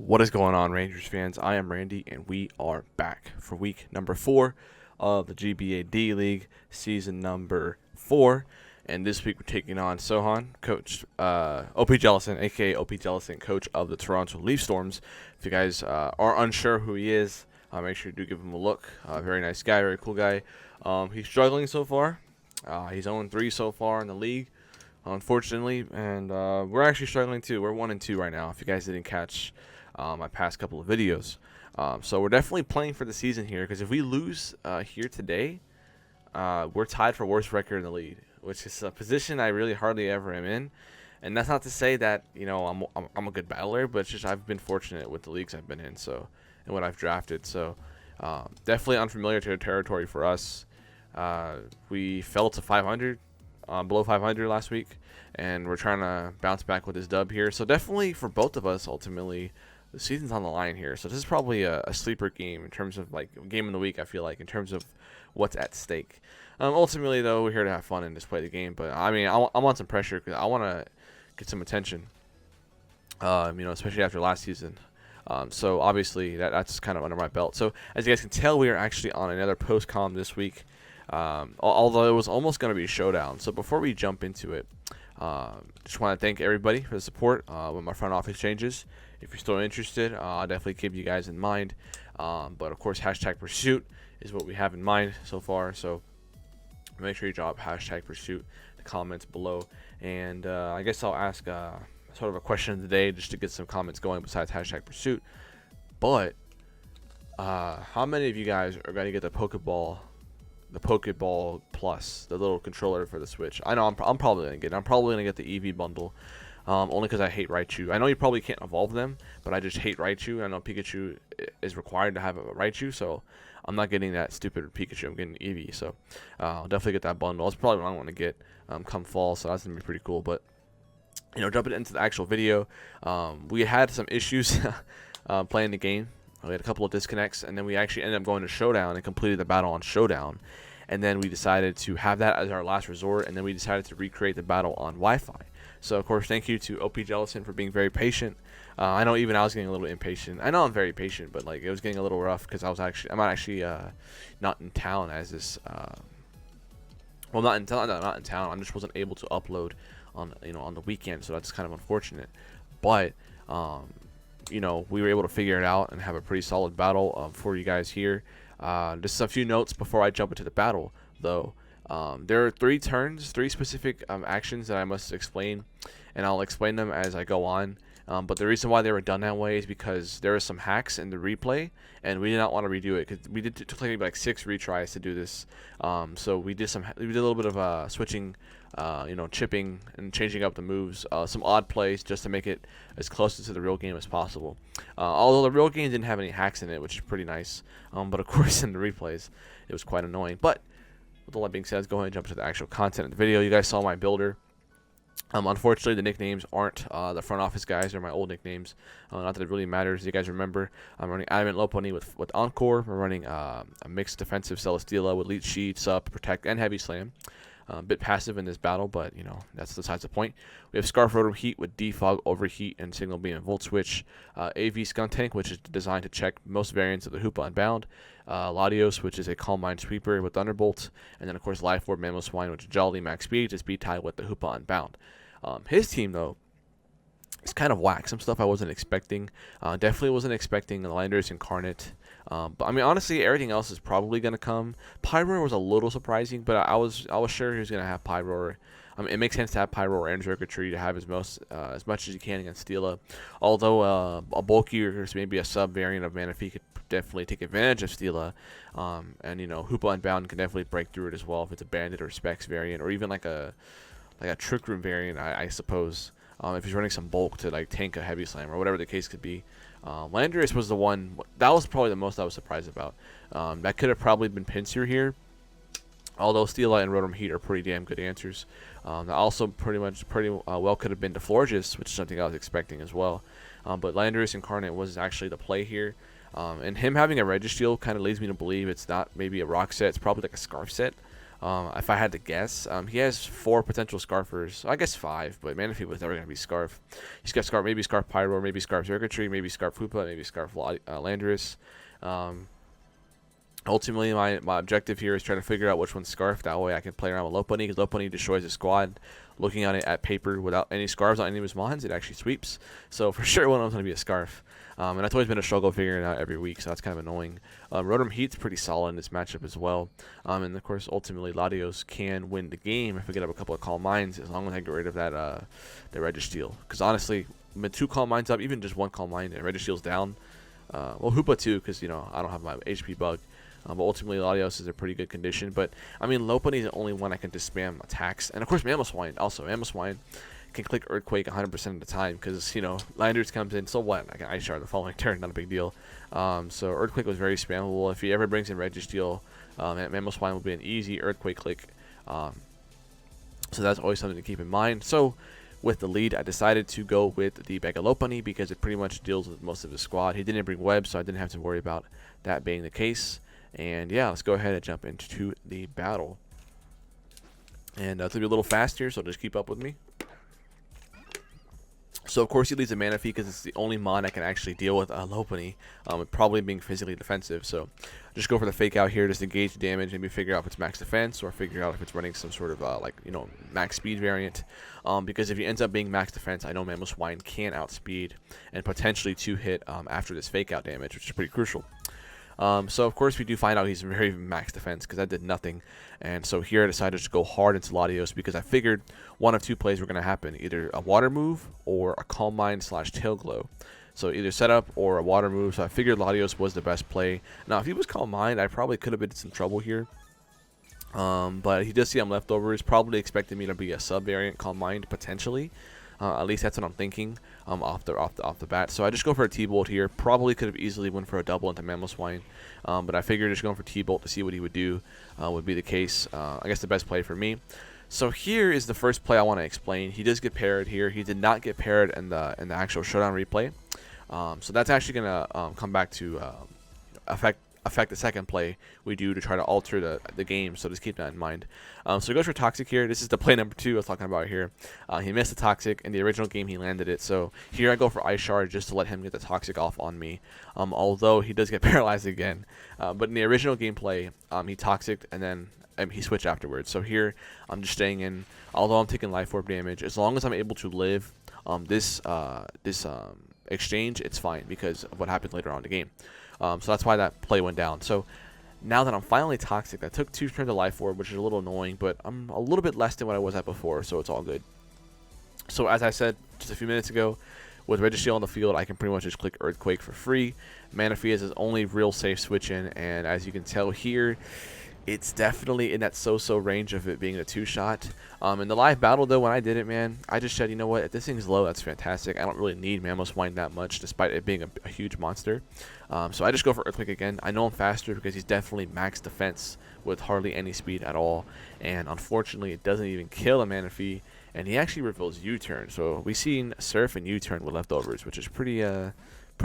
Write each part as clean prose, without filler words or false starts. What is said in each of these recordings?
What is going on, Rangers fans? I am Randy, and we are back for week number 4 of the GBA D League, season number 4. And this week we're taking on Sohan, coach Opjellicent, aka Opjellicent, coach of the Toronto Leaf Storms. If you guys are unsure who he is, make sure you do give him a look. Very nice guy, very cool guy. He's struggling so far. He's 0-3 so far in the league, unfortunately, and we're actually struggling too. We're 1-2 right now. If you guys didn't catch my past couple of videos, so we're definitely playing for the season here, because if we lose here today, we're tied for worst record in the league, which is a position I really hardly ever am in. And that's not to say that I'm a good battler, but it's just I've been fortunate with the leagues I've been in, so, and what I've drafted. So definitely unfamiliar territory for us. We fell to 500, below 500 last week, and we're trying to bounce back with this dub here. So definitely for both of us, ultimately, the season's on the line here. So this is probably a sleeper game in terms of like game of the week, I feel like, in terms of what's at stake. Ultimately, though, we're here to have fun and just play the game. But I mean, I want some pressure because I want to get some attention. Especially after last season. So obviously that's kind of under my belt. So as you guys can tell, we are actually on another post column this week. Although it was almost going to be a showdown. So before we jump into it, just want to thank everybody for the support with my front office changes. If you're still interested, I'll definitely keep you guys in mind. But of course, hashtag pursuit is what we have in mind so far. So make sure you drop hashtag pursuit in the comments below. And I guess I'll ask sort of a question of the day just to get some comments going besides hashtag pursuit. But how many of you guys are going to get the Pokeball Plus, the little controller for the Switch? I know I'm probably gonna get it. I'm probably gonna get the EV bundle, only because I hate Raichu. I know you probably can't evolve them, but I just hate Raichu. I know Pikachu is required to have a Raichu, so I'm not getting that stupid Pikachu. I'm getting Eevee, so I'll definitely get that bundle. That's probably what I want to get come fall, so that's gonna be pretty cool. But jumping into the actual video, we had some issues playing the game. We had a couple of disconnects, and then we actually ended up going to Showdown and completed the battle on Showdown. And then we decided to have that as our last resort, and then we decided to recreate the battle on Wi-Fi. So, of course, thank you to Opjellicent for being very patient. I know even I was getting a little impatient. I know I'm very patient, but like it was getting a little rough because I'm actually not in town as this. Well, not in town. I just wasn't able to upload on the weekend, so that's kind of unfortunate. But we were able to figure it out and have a pretty solid battle for you guys here. Just a few notes before I jump into the battle, though. There are three specific actions that I must explain, and I'll explain them as I go on. But the reason why they were done that way is because there were some hacks in the replay, and we did not want to redo it because it took like 6 retries to do this. So we did a little bit of switching, chipping and changing up the moves, some odd plays just to make it as close to the real game as possible. Although the real game didn't have any hacks in it, which is pretty nice. But of course in the replays it was quite annoying. But with all that being said, let's go ahead and jump to the actual content of the video. You guys saw my builder. Unfortunately, the nicknames aren't the front office guys. They're my old nicknames. Not that it really matters. You guys remember, I'm running Adamant Loponi with Encore. We're running a mixed defensive Celesteela with Leech Sheet, Sup, Protect, and Heavy Slam. A bit passive in this battle, but that's besides the point. We have Scarf Rotom Heat with Defog, Overheat, and Signal Beam and Volt Switch. AV Skunk Tank, which is designed to check most variants of the Hoopa Unbound. Latios, which is a Calm Mind Sweeper with Thunderbolt. And then, of course, Life Orb Mamoswine, which is Jolly Max Speed, to speed tie with the Hoopa Unbound. His team, though, is kind of whack. Some stuff I wasn't expecting. Definitely wasn't expecting the Landorus Incarnate. But I mean, honestly, everything else is probably gonna come. Pyroar was a little surprising, but I was sure he was gonna have Pyroar. I mean, it makes sense to have Pyroar and Circuitry to have as much as you can against Steela. Although a bulkier, maybe a sub variant of Manaphy could definitely take advantage of Steela. And Hoopa Unbound can definitely break through it as well if it's a Bandit or Specs variant, or even like a Trick Room variant, I suppose. If he's running some bulk to like tank a Heavy Slam or whatever the case could be. Landorus was the one that was probably the most I was surprised about. That could have probably been Pinsir here, although Steelite and Rotom Heat are pretty damn good answers. That also pretty well could have been Deflorges, which is something I was expecting as well. But Landorus Incarnate was actually the play here. And him having a Registeel kind of leads me to believe it's not maybe a Rock set, it's probably like a Scarf set. If I had to guess, he has 4 potential Scarfers. So I guess 5, but Manaphy was never going to be Scarf. He's got Scarf, maybe Scarf Pyro, maybe Scarf Circuitry, maybe Scarf Hoopa, maybe Scarf Landorus. Ultimately, my objective here is trying to figure out which one's Scarf. That way I can play around with Lopunny, because Lopunny destroys the squad. Looking at it at paper without any Scarves on any of his mons, it actually sweeps. So for sure one of them's going to be a Scarf. And that's always been a struggle figuring it out every week, so that's kind of annoying. Rotom Heat's pretty solid in this matchup as well. And of course, ultimately, Latios can win the game if we get up a couple of Calm Minds, as long as I get rid of that the Registeel. Because honestly, with 2 Calm Minds up, even just 1 Calm Mind and Registeel's down. Well, Hoopa too, because, you know, I don't have my HP bug. But ultimately, Latios is a pretty good condition. But, I mean, Lopunny is the only one I can just spam attacks. And, of course, Mamoswine also. Mamoswine can click Earthquake 100% of the time because, you know, Landorus comes in, so what? I can Ice Shard the following turn, not a big deal. So Earthquake was very spammable. If he ever brings in Registeel, Mamoswine will be an easy Earthquake click. So that's always something to keep in mind. So with the lead, I decided to go with the Mega Lopunny because it pretty much deals with most of his squad. He didn't bring Web, so I didn't have to worry about that being the case. And yeah, let's go ahead and jump into the battle. And it's going to be a little fast here, so just keep up with me. So, of course, he leads a Manaphy because it's the only mon I can actually deal with Lopunny, with probably being physically defensive. So, just go for the fake out here, just engage the damage, maybe figure out if it's max defense or figure out if it's running some sort of, like, you know, max speed variant. Because if he ends up being max defense, I know Mamoswine can outspeed and potentially 2-hit after this fake out damage, which is pretty crucial. So, of course, we do find out he's very max defense because that did nothing. And so here I decided to go hard into Latios because I figured one of 2 plays were going to happen. Either a water move or a Calm Mind / Tail Glow. So either setup or a water move. So I figured Latios was the best play. Now, if he was Calm Mind, I probably could have been in some trouble here. But he does see I'm leftovers. Probably expected me to be a sub-variant Calm Mind, potentially. At least that's what I'm thinking off the bat. So I just go for a T-Bolt here. Probably could have easily went for a double into Mamoswine. But I figured just going for T-Bolt to see what he would do would be the case. I guess the best play for me. So here is the first play I want to explain. He does get parried here. He did not get parried in the actual showdown replay. So that's actually going to come back to affect the second play we do to try to alter the game, so just keep that in mind. So he goes for Toxic here. This is the play number 2 I was talking about here. He missed the Toxic. In the original game, he landed it. So here I go for Ice Shard just to let him get the Toxic off on me, although he does get paralyzed again. But in the original gameplay, he Toxicked and then he switched afterwards. So here I'm just staying in, although I'm taking Life Orb damage. As long as I'm able to live this exchange, it's fine because of what happened later on in the game. So that's why that play went down. So now that I'm finally Toxic, I took 2 turns of Life Orb, which is a little annoying, but I'm a little bit less than what I was at before, so it's all good. So as I said just a few minutes ago, with Registeel on the field, I can pretty much just click Earthquake for free. Manaphy is his only real safe switch in, and as you can tell here, it's definitely in that so-so range of it being a 2-shot. In the live battle, though, when I did it, man, I just said, you know what, if this thing's low, that's fantastic. I don't really need Mamoswine that much, despite it being a huge monster. So I just go for Earthquake again. I know I'm faster because he's definitely max defense with hardly any speed at all. And unfortunately, it doesn't even kill a Manaphy, and he actually reveals U-turn. So we've seen Surf and U-turn with leftovers, which is pretty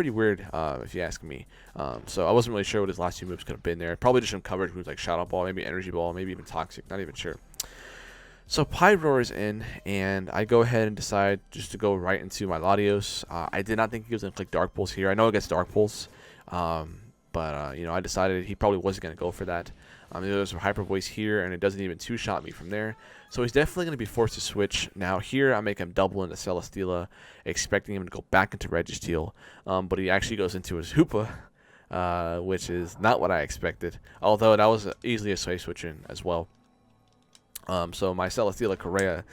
weird, if you ask me. So I wasn't really sure what his last 2 moves could have been there. Probably just some covered moves like Shadow Ball, maybe Energy Ball, maybe even Toxic, not even sure. So Pyroar is in, and I go ahead and decide just to go right into my Latios. I did not think he was going to click Dark Pulse here. I know it gets Dark Pulse, but you know, I decided he probably wasn't going to go for that. There's a Hyper Voice here, and it doesn't even 2-shot me from there. So he's definitely going to be forced to switch. Now here I make him double into Celesteela, expecting him to go back into Registeel. But he actually goes into his Hoopa, which is not what I expected. Although that was easily a safe switch in as well. So my Celesteela Correa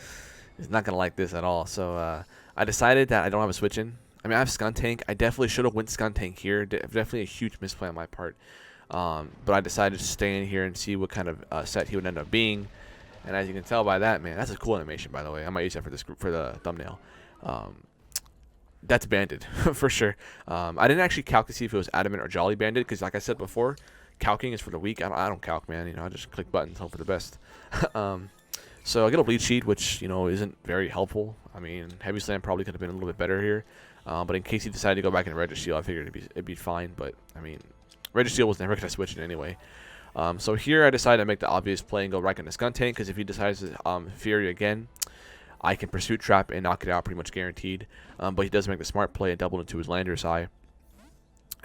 is not going to like this at all. So I decided that I don't have a switch in. I mean, I have Skuntank. I definitely should have went Skuntank here. Definitely a huge misplay on my part. But I decided to stay in here and see what kind of set he would end up being. And as you can tell by that, man, that's a cool animation, by the way. I might use that for this group, for the thumbnail. That's banded for sure. I didn't actually calc to see if it was adamant or jolly banded because, like I said before, calcing is for the weak. I don't calc, man. You know, I just click buttons, hope for the best. So I get a bleed sheet, which, you know, isn't very helpful. I mean, Heavy Slam probably could have been a little bit better here. But in case he decided to go back into Registeel, I figured it'd be fine. But I mean, Registeel was never going to switch it anyway. So here I decided to make the obvious play and go right into Skunk Tank, because if he decides to Fury again, I can Pursuit Trap and knock it out pretty much guaranteed. But he does make the smart play and double into his Lander's Eye.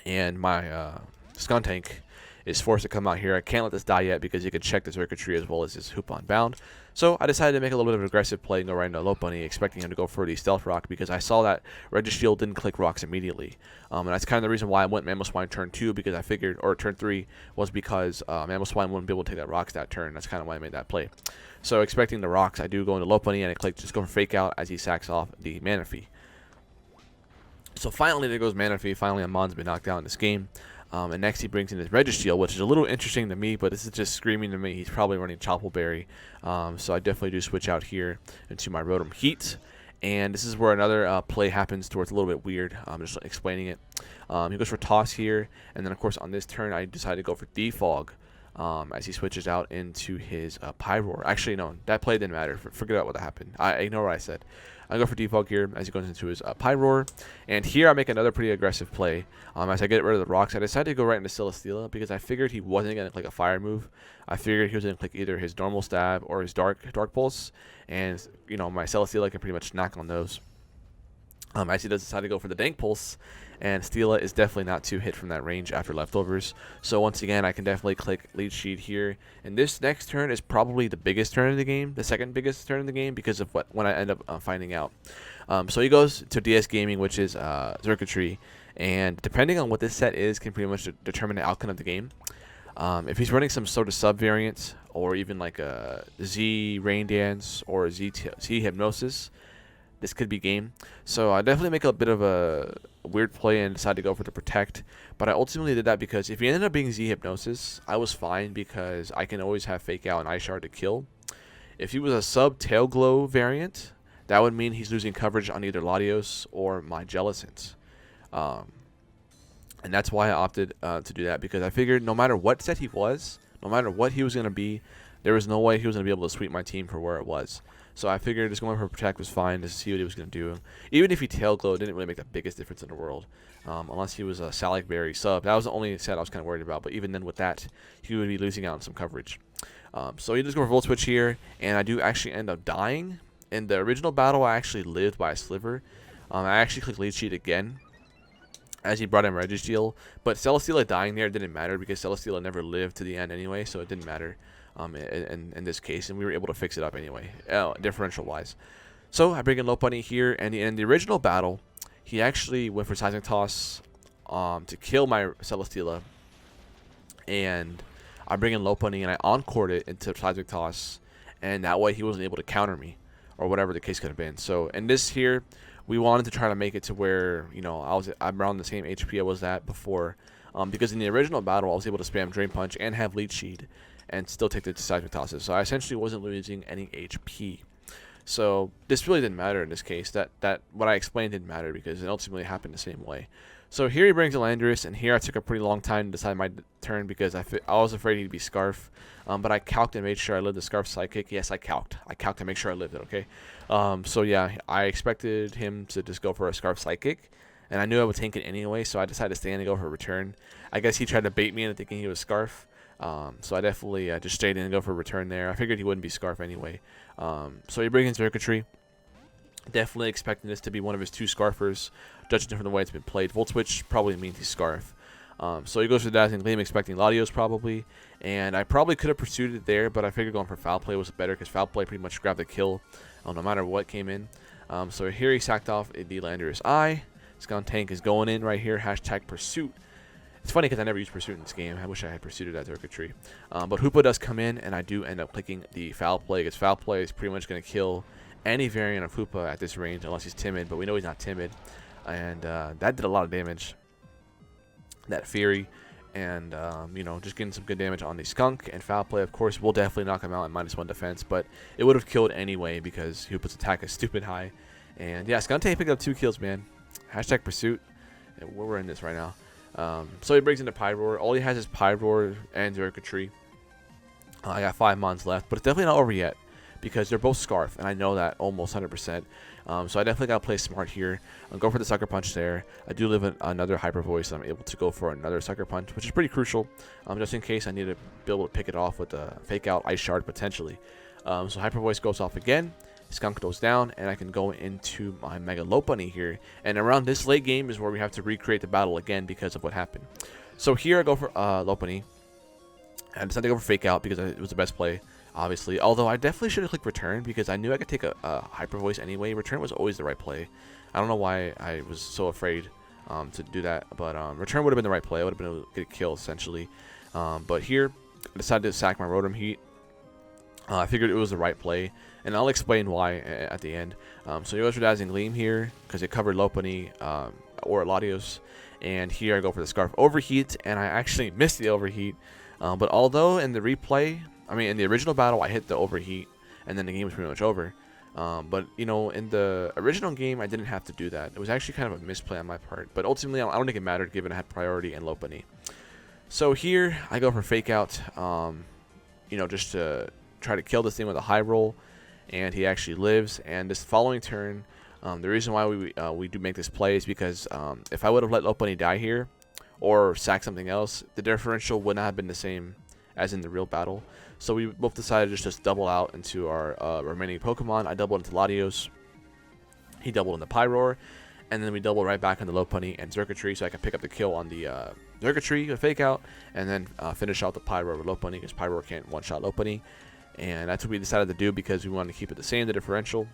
And my Skunk Tank is forced to come out here. I can't let this die yet because he could check the circuitry as well as his Hoop on Bound. So I decided to make a little bit of an aggressive play and go right into Low Bunny, expecting him to go for the Stealth Rock because I saw that Registeel didn't click rocks immediately. And that's kind of the reason why I went Mammal Swine turn 2, because I figured, or turn 3, was because Mammal Swine wouldn't be able to take that rocks that turn. That's kind of why I made that play. So expecting the rocks, I do go into Low Bunny and I click just go for Fake Out as he sacks off the Manaphy. So finally there goes Manaphy. Finally Amon's been knocked out in this game. And next he brings in his Registeel, which is a little interesting to me, but this is just screaming to me he's probably running Choppleberry. So I definitely do switch out here into my Rotom Heat. And this is where another play happens to where it's a little bit weird. I'm just explaining it. He goes for Toss here, and then of course on this turn I decide to go for Defog. As he switches out into his Pyroar. Actually, no, that play didn't matter. Forget about what happened. I ignore what I said. I go for Defog here as he goes into his Pyroar. And here I make another pretty aggressive play. As I get rid of the rocks, I decided to go right into Celesteela because I figured he wasn't going to click a fire move. I figured he was going to click either his normal stab or his dark pulse. And, you know, my Celesteela can pretty much knock on those. As he does decide to go for the Dank Pulse, and Steela is definitely not too hit from that range after leftovers. So once again, I can definitely click Leech Seed here. And this next turn is probably the biggest turn of the game, the second biggest turn of the game, because of when I end up finding out. So he goes to DS Gaming, which is Circuitry, and depending on what this set is, can pretty much determine the outcome of the game. If he's running some sort of sub variant, or even like a Z Rain Dance or Z Hypnosis, this could be game. So I definitely make a bit of a weird play and decide to go for the Protect. But I ultimately did that because if he ended up being Z Hypnosis, I was fine because I can always have Fake Out and Ice Shard to kill. If he was a sub Tail Glow variant, that would mean he's losing coverage on either Latios or my Jellicent. And that's why I opted to do that, because I figured no matter what set he was, no matter what he was going to be, there was no way he was going to be able to sweep my team for where it was. So I figured just going for Protect was fine to see what he was going to do. Even if he Tail Glow, it didn't really make the biggest difference in the world. Unless he was a Salic Berry sub. That was the only set I was kind of worried about. But even then with that, he would be losing out on some coverage. So he just go for Volt Switch here. And I do actually end up dying. In the original battle, I actually lived by a sliver. I actually clicked Lead Sheet again, as he brought in Registeel. But Celesteela dying there didn't matter because Celesteela never lived to the end anyway. So it didn't matter. In this case, and we were able to fix it up anyway, differential wise. So I bring in Low Bunny here, and in the original battle, he actually went for Seismic Toss to kill my Celesteela, and I bring in Low Bunny and I encored it into Seismic Toss, and that way he wasn't able to counter me, or whatever the case could have been. So in this here, we wanted to try to make it to where, you know, I'm around the same HP I was at before, because in the original battle I was able to spam Drain Punch and have Leech Seed and still take the Seismic Tosses. So I essentially wasn't losing any HP. So this really didn't matter in this case. That what I explained didn't matter because it ultimately happened the same way. So here he brings a Landorus, and here I took a pretty long time to decide my turn because I was afraid he'd be Scarf. But I calced and made sure I lived the Scarf Psychic. Yes, I calced. I calced to make sure I lived it, okay? So yeah, I expected him to just go for a Scarf Psychic, and I knew I would tank it anyway, so I decided to stay in and go for a return. I guess he tried to bait me into thinking he was Scarf. So I definitely just stayed in and go for a return there. I figured he wouldn't be Scarf anyway. So he brings in Circuitry. Definitely expecting this to be one of his two Scarfers, judging from the way it's been played. Volt Switch probably means he's Scarf. So he goes for Dazzling Gleam, expecting Latios probably. And I probably could have pursued it there, but I figured going for Foul Play was better because Foul Play pretty much grabbed the kill no matter what came in. So here he sacked off the Landorus Eye. Skunk Tank is going in right here. Hashtag Pursuit. It's funny because I never used Pursuit in this game. I wish I had Pursued it at Circuitry. But Hoopa does come in, and I do end up clicking the Foul Play because Foul Play is pretty much going to kill any variant of Hoopa at this range unless he's timid, but we know he's not timid. And that did a lot of damage, that Fury. And, you know, just getting some good damage on the Skunk. And Foul Play, of course, will definitely knock him out at -1 defense, but it would have killed anyway because Hoopa's attack is stupid high. And, yeah, Skunk Tank picked up 2 kills, man. Hashtag Pursuit. And we're in this right now. So he brings into Pyroar. All he has is Pyroar and Circuitry. I got 5 mons left, but it's definitely not over yet because they're both Scarf, and I know that almost 100%. So I definitely got to play smart here. I'll go for the Sucker Punch there. I do live in another Hyper Voice, and I'm able to go for another Sucker Punch, which is pretty crucial, just in case I need to be able to pick it off with a Fake Out Ice Shard potentially. So Hyper Voice goes off again. Skunk goes down, and I can go into my Mega Lopunny here. And around this late game is where we have to recreate the battle again because of what happened. So here I go for Lopunny. I decided to go for Fake Out because it was the best play, obviously. Although I definitely should have clicked Return because I knew I could take a Hyper Voice anyway. Return was always the right play. I don't know why I was so afraid to do that. But Return would have been the right play. I would have been able to get a kill, essentially. But here, I decided to sack my Rotom Heat. I figured it was the right play, and I'll explain why at the end. So he goes for Dazzling Gleam here because it covered Lopunny or Latios. And here I go for the Scarf Overheat, and I actually missed the Overheat. But although in the replay, I mean in the original battle, I hit the Overheat, and then the game was pretty much over. But you know, in the original game, I didn't have to do that. It was actually kind of a misplay on my part. But ultimately, I don't think it mattered given I had priority in Lopunny. So here I go for Fake Out. You know, just to try to kill this thing with a high roll, and he actually lives. And this following turn, the reason why we do make this play is because if I would have let Lopunny die here or sack something else, the differential would not have been the same as in the real battle. So we both decided to just double out into our remaining Pokemon. I doubled into Latios, he doubled into Pyroar, and then we doubled right back on the Lopunny and Xurkitree, so I could pick up the kill on the Xurkitree with Fake Out, and then finish out the Pyroar with Lopunny because Pyroar can't one-shot Lopunny. And that's what we decided to do because we wanted to keep it the same, the differential,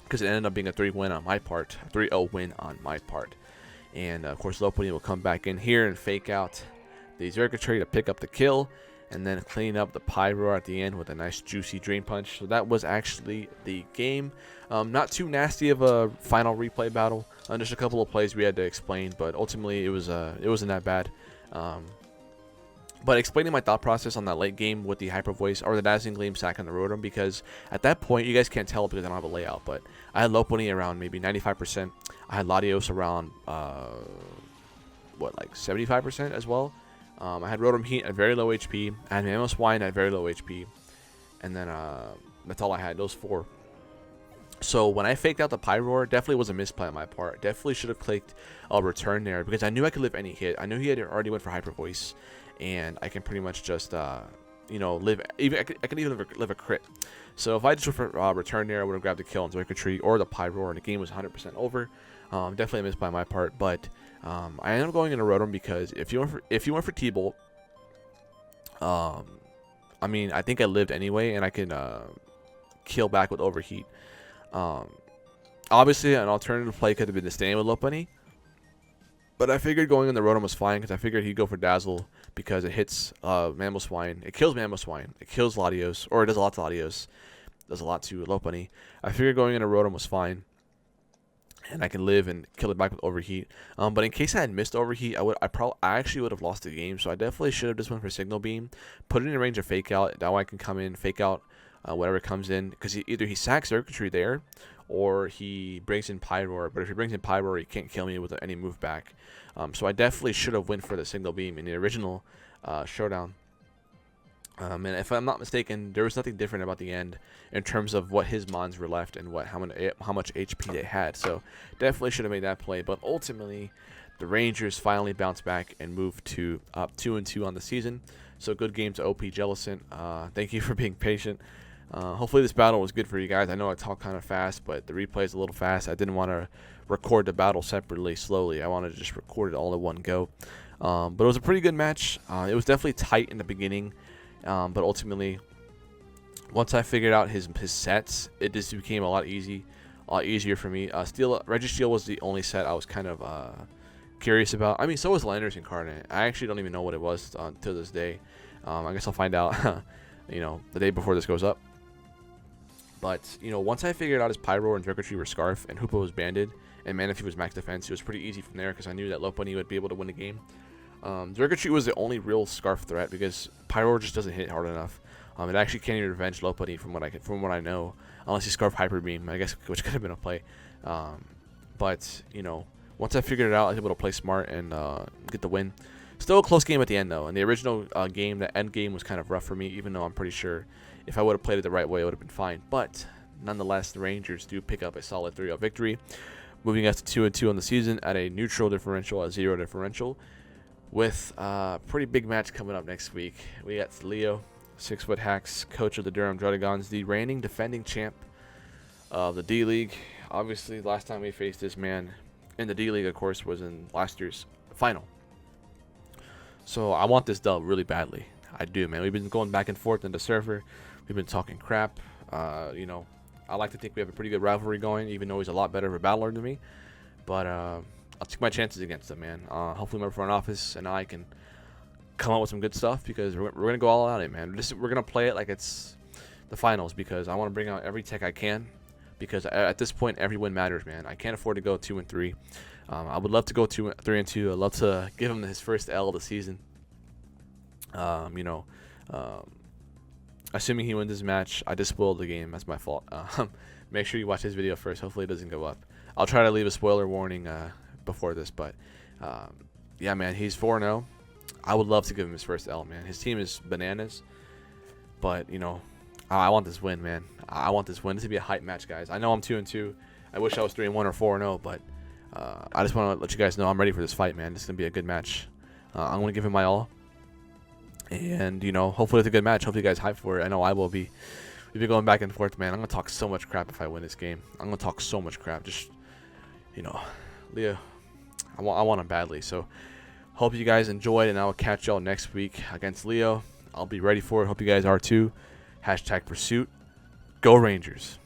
because it ended up being a 3-0 win on my part. And of course, Lopunny will come back in here and Fake Out the Xurkitree to pick up the kill, and then clean up the Pyroar at the end with a nice juicy Drain Punch. So that was actually the game. Not too nasty of a final replay battle. Just a couple of plays we had to explain, but ultimately it wasn't that bad. But explaining my thought process on that late game with the Hyper Voice or the Dazzling Gleam sack on the Rotom, because at that point, you guys can't tell because I don't have a layout, but I had Lopunny around maybe 95%. I had Latios around, like 75% as well. I had Rotom Heat at very low HP. I had Mamoswine at very low HP. And then that's all I had, those 4. So when I faked out the Pyroar, definitely was a misplay on my part. Definitely should have clicked Return there because I knew I could live any hit. I knew he had already went for Hyper Voice. And I can pretty much just, you know, live. Even I can even live a crit. So if I just went for Return there, I would have grabbed the kill on Xurkitree or the Pyroar, and the game was 100% over. Definitely a miss by my part, but I ended up going into Rotom because if you went for T-Bolt, I mean I think I lived anyway, and I can kill back with Overheat. Obviously, an alternative play could have been to stay with Lopunny. But I figured going in the Rotom was fine because I figured he'd go for Dazzle because it hits Mamoswine. It kills Mamoswine. It kills Latios. Or it does a lot to Latios. It does a lot to Lopunny. I figured going in a Rotom was fine. And I can live and kill it back with Overheat. But in case I had missed Overheat, I actually would have lost the game. So I definitely should have just went for Signal Beam. Put it in range of Fake Out. That way I can come in, Fake Out whatever comes in. Because either he sacks Xurkitree there, or he brings in Pyroar. But if he brings in Pyroar, he can't kill me with any move back. So I definitely should have went for the Signal Beam in the original showdown. And if I'm not mistaken, there was nothing different about the end in terms of what his mons were left and how much HP they had. So definitely should have made that play. But ultimately, the Rangers finally bounced back and moved to up 2-2 on the season. So good game to Opjellicent. Thank you for being patient. Hopefully this battle was good for you guys. I know I talk kind of fast, but the replay is a little fast. I didn't want to record the battle separately, slowly. I wanted to just record it all in one go. But it was a pretty good match. It was definitely tight in the beginning, but ultimately, once I figured out his sets, it just became a lot easier for me. Registeel was the only set I was kind of curious about. I mean, so was Landorus Incarnate. I actually don't even know what it was to this day. I guess I'll find out, you know, the day before this goes up. But, you know, once I figured out his Pyroar and Xurkitree were Scarf and Hoopa was Banded and Manaphy was Max Defense, it was pretty easy from there because I knew that Lopunny would be able to win the game. Xurkitree was the only real Scarf threat because Pyroar just doesn't hit hard enough. It actually can't even revenge Lopunny from what I know, unless he Scarf Hyper Beam, I guess, which could have been a play. But, you know, once I figured it out, I was able to play smart and get the win. Still a close game at the end, though. In the original game, the end game was kind of rough for me, even though I'm pretty sure If I would have played it the right way, it would have been fine. But nonetheless, the Rangers do pick up a solid 3-0 victory, moving us to 2-2 on the season at a neutral differential, a 0 differential, with a pretty big match coming up next week. We got Leo, 6-foot hacks, coach of the Durham Dragons, the reigning defending champ of the D-League. Obviously, last time we faced this man in the D-League, of course, was in last year's final. So I want this dub really badly. I do, man. We've been going back and forth in the server. We've been talking crap. You know, I like to think we have a pretty good rivalry going, even though he's a lot better of a battler than me. But I'll take my chances against him, man. Hopefully my front office and I can come up with some good stuff, because we're going to go all out, man. We're going to play it like it's the finals, because I want to bring out every tech I can, because at this point, every win matters, man. I can't afford to go 2-3. I would love to go 3-2. I'd love to give him his first L of the season. You know, assuming he wins this match, I just spoiled the game. That's my fault. Make sure you watch this video first. Hopefully it doesn't go up. I'll try to leave a spoiler warning before this, but yeah, man, he's 4-0. I would love to give him his first L, man. His team is bananas, but you know, I want this win, man. I want this win. This to be a hype match, guys. I know I'm 2-2. I wish I was 3-1 or 4-0, but I just want to let you guys know I'm ready for this fight, man. This is gonna be a good match. I'm gonna give him my all. And, you know, hopefully it's a good match. Hopefully you guys hype for it. I know I will be. We've been going back and forth, man. I'm going to talk so much crap if I win this game. I'm going to talk so much crap. Just, you know, Leo, I want him badly. So, hope you guys enjoyed, and I will catch y'all next week against Leo. I'll be ready for it. Hope you guys are too. #Pursuit. Go Rangers.